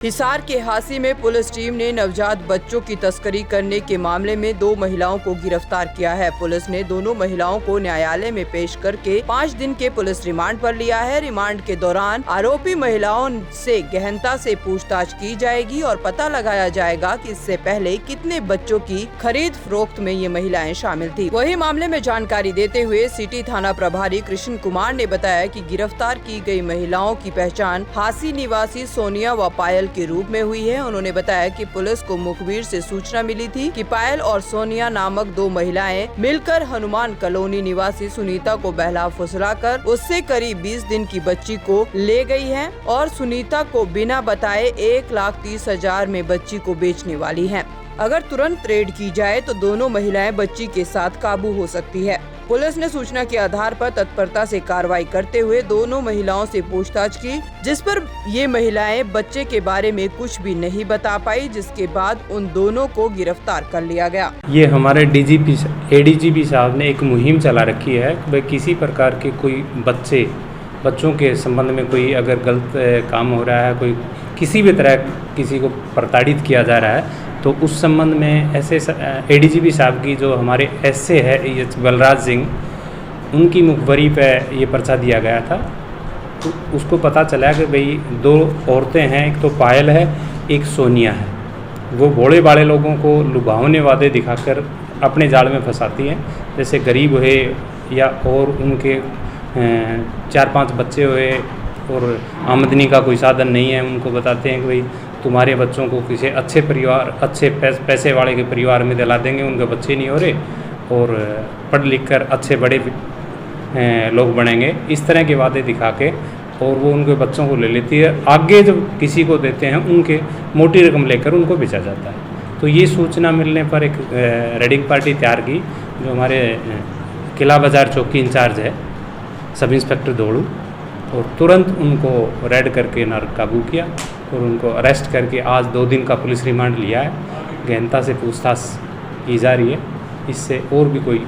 हिसार के हासी में police team ने नवजात बच्चों की तस्करी करने के मामले में 2 महिलाओं को गिरफ्तार किया है। पुलिस ने दोनों महिलाओं को न्यायालय में पेश करके 5 दिन के पुलिस रिमांड पर लिया है। रिमांड के दौरान आरोपी महिलाओं से गहनता से पूछताछ की जाएगी और पता लगाया जाएगा कि इससे पहले कितने बच्चों की खरीद फरोख्त में ये महिलाएं शामिल थी। वही मामले में जानकारी देते हुए सिटी थाना प्रभारी कृष्ण कुमार ने बताया कि गिरफ्तार की गई महिलाओं की पहचान हासी निवासी सोनिया व पायल के रूप में हुई है। उन्होंने बताया कि पुलिस को मुखबिर से सूचना मिली थी कि पायल और सोनिया नामक 2 महिलाएं मिलकर हनुमान कॉलोनी निवासी सुनीता को बहला फुसलाकर उससे करीब 20 दिन की बच्ची को ले गई हैं और सुनीता को बिना बताए 1,30,000 में बच्ची को बेचने वाली हैं। अगर तुरंत रेड की जाए तो दोनों महिलाएं बच्ची के साथ काबू हो सकती है। पुलिस ने सूचना के आधार पर तत्परता से कार्रवाई करते हुए दोनों महिलाओं से पूछताछ की, जिस पर ये महिलाएं बच्चे के बारे में कुछ भी नहीं बता पाई, जिसके बाद उन दोनों को गिरफ्तार कर लिया गया। ये हमारे एडीजीपी साहब ने एक मुहिम चला रखी है कि भाई किसी प्रकार के कोई बच्चों के संबंध में कोई अगर गलत काम हो रहा है, कोई किसी भी तरह किसी को प्रताड़ित किया जा रहा है, तो उस संबंध में ऐसे एडीजीपी साहब की जो हमारे एसए है बलराज सिंह, उनकी मुखबरी पे ये पर्चा दिया गया था। तो उसको पता चला कि भाई 2 औरतें हैं, एक तो पायल है, एक सोनिया है। वो भोले भाले लोगों को लुभावने वादे दिखाकर अपने जाल में फंसाती हैं, जैसे गरीब हुए या और उनके 4-5 बच्चे हुए और आमदनी का कोई साधन नहीं है। उनको बताते हैं कि भाई तुम्हारे बच्चों को किसी अच्छे परिवार, अच्छे पैसे वाले के परिवार में दिला देंगे, उनके बच्चे नहीं हो रहे और पढ़ लिख कर अच्छे बड़े लोग बनेंगे। इस तरह के वादे दिखा के और वो उनके बच्चों को ले लेती है। आगे जब किसी को देते हैं उनके मोटी रकम लेकर उनको बेचा जाता है। तो ये सूचना मिलने पर एक रेडिंग पार्टी तैयार की, जो हमारे किला बाज़ार चौकी इंचार्ज है सब इंस्पेक्टर दौड़ू, और तुरंत उनको रेड करके काबू किया और उनको अरेस्ट करके आज 2 दिन का पुलिस रिमांड लिया है। गहनता से पूछताछ की जा रही है। इससे और भी कोई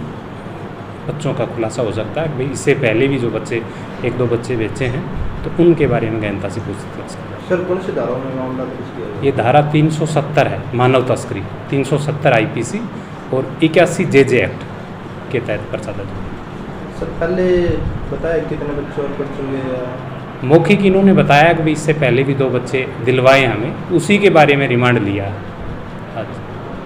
बच्चों का खुलासा हो सकता है। भाई इससे पहले भी जो 1-2 बच्चे बेचे हैं, तो उनके बारे में गहनता से पूछताछ की। सर, कौन सी धाराओं में मामला दर्ज किया गया? ये धारा 370 है, मानव तस्करी, 370 आईपीसी और 81 जेजे एक्ट के तहत पर्चा दर्ज है। सर, पहले बताया कितने बच्चे और बच्चों के मौखिक इन्होंने बताया कि इससे पहले भी 2 बच्चे दिलवाए हमें, उसी के बारे में रिमांड लिया आज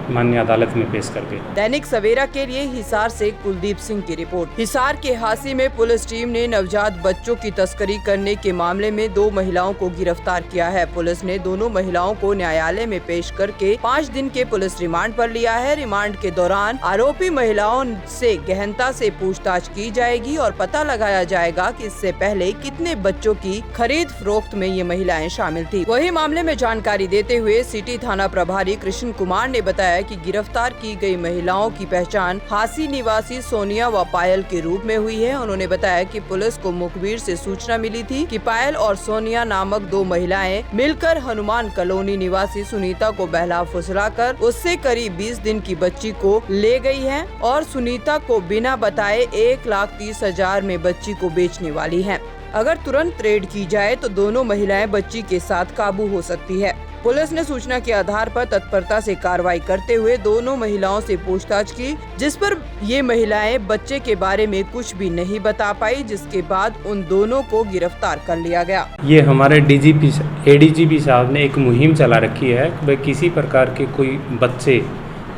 माननीय अदालत में पेश करके। दैनिक सवेरा के लिए हिसार से कुलदीप सिंह की रिपोर्ट। हिसार के हासी में पुलिस टीम ने नवजात बच्चों की तस्करी करने के मामले में 2 महिलाओं को गिरफ्तार किया है। पुलिस ने दोनों महिलाओं को न्यायालय में पेश करके 5 दिन के पुलिस रिमांड पर लिया है। रिमांड के दौरान आरोपी महिलाओं से गहनता से पूछताछ की जाएगी और पता लगाया जाएगा कि इससे पहले कितने बच्चों की खरीद फरोख्त में ये महिलाएं शामिल थी। वही मामले में जानकारी देते हुए सिटी थाना प्रभारी कृष्ण कुमार ने बताया कि गिरफ्तार की गई महिलाओं की पहचान हासी निवासी सोनिया व पायल के रूप में हुई है। उन्होंने बताया कि पुलिस को मुखबिर से सूचना मिली थी कि पायल और सोनिया नामक 2 महिलाएं मिलकर हनुमान कॉलोनी निवासी सुनीता को बहला फुसलाकर उससे करीब 20 दिन की बच्ची को ले गई हैं और सुनीता को बिना बताए 1,30,000 में बच्ची को बेचने वाली हैं। अगर तुरंत रेड की जाए तो दोनों महिलाएं बच्ची के साथ काबू हो सकती है। पुलिस ने सूचना के आधार पर तत्परता से कार्रवाई करते हुए दोनों महिलाओं से पूछताछ की, जिस पर ये महिलाएं बच्चे के बारे में कुछ भी नहीं बता पाई, जिसके बाद उन दोनों को गिरफ्तार कर लिया गया। ये हमारे एडीजीपी साहब ने एक मुहिम चला रखी है कि भाई किसी प्रकार के कोई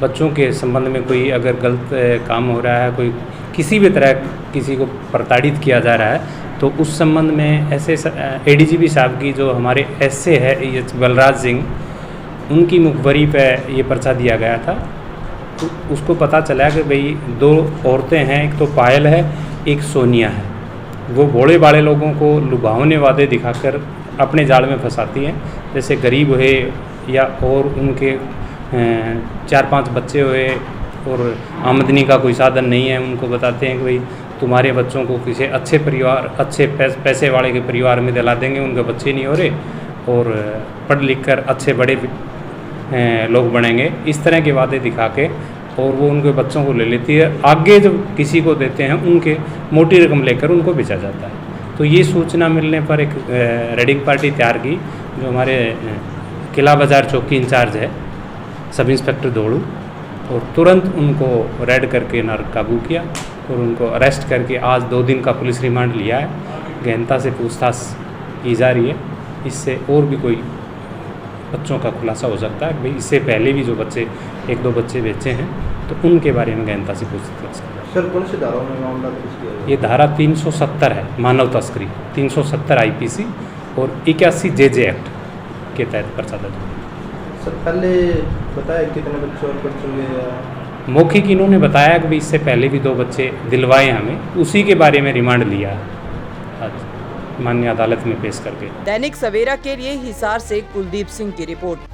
बच्चों के संबंध में कोई अगर गलत काम हो रहा है, कोई किसी भी तरह किसी को प्रताड़ित किया जा रहा है, तो उस संबंध में ऐसे एडीजीपी साहब की जो हमारे एसए है बलराज सिंह, उनकी मुखबरी पे ये पर्चा दिया गया था। तो उसको पता चला कि भाई 2 औरतें हैं, एक तो पायल है, एक सोनिया है। वो भोले भाले लोगों को लुभावने वादे दिखाकर अपने जाल में फंसाती हैं, जैसे गरीब हुए या और उनके 4-5 बच्चे हुए और आमदनी का कोई साधन नहीं है। उनको बताते हैं कि भाई तुम्हारे बच्चों को किसी अच्छे परिवार, अच्छे पैसे वाले के परिवार में दिला देंगे, उनके बच्चे नहीं हो रहे और पढ़ लिख कर अच्छे बड़े लोग बनेंगे। इस तरह के वादे दिखा के और वो उनके बच्चों को ले लेती है। आगे जब किसी को देते हैं उनके मोटी रकम लेकर उनको बेचा जाता है। तो ये सूचना मिलने पर एक रेडिंग पार्टी तैयार की, जो हमारे किला बाज़ार चौकी इंचार्ज है सब इंस्पेक्टर दौड़ू, और तुरंत उनको रेड करके काबू किया और उनको अरेस्ट करके आज 2 दिन का पुलिस रिमांड लिया है। गहनता से पूछताछ की जा रही है। इससे और भी कोई बच्चों का खुलासा हो सकता है। भाई इससे पहले भी जो बच्चे 1-2 बच्चे बेचे हैं तो उनके बारे में गहनता से पूछताछ करें। सर कौन सी धाराओं में मामला दर्ज किया गया? ये धारा 370 है मानव तस्करी, 370 आईपीसी और 81 जेजे एक्ट के तहत पर्चा दर्ज है। सर पहले बताया कितने बच्चे और पढ़ चुके या? मौखिक इन्होंने बताया कि भाई इससे पहले भी 2 बच्चे दिलवाए हमें, उसी के बारे में रिमांड लिया आज माननीय अदालत में पेश करके। दैनिक सवेरा के लिए हिसार से कुलदीप सिंह की रिपोर्ट।